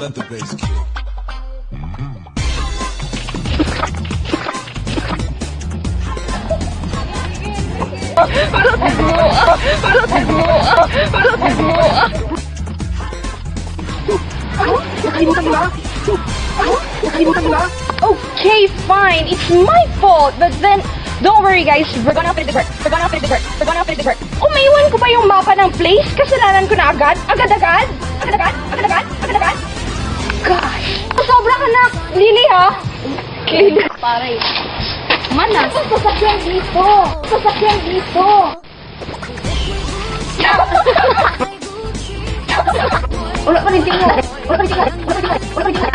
Let the bass kick. Okay, fine. It's my fault. But then, don't worry guys. We're gonna finish this work. We're gonna finish this work. We're gonna finish this work. Oh, maiwan ko pa yung mapa ng place? Kasalanan ko na agad? Agad-agad? Agad-agad? Agad-agad? Agad-agad? Gosh. Sobra ka na, Lily, ha? Okay. Pare. Mana? Sasakyan dito. Sasakyan dito. Wala pa rin tingin. Wala pa rin tingin. Wala pa rin tingin.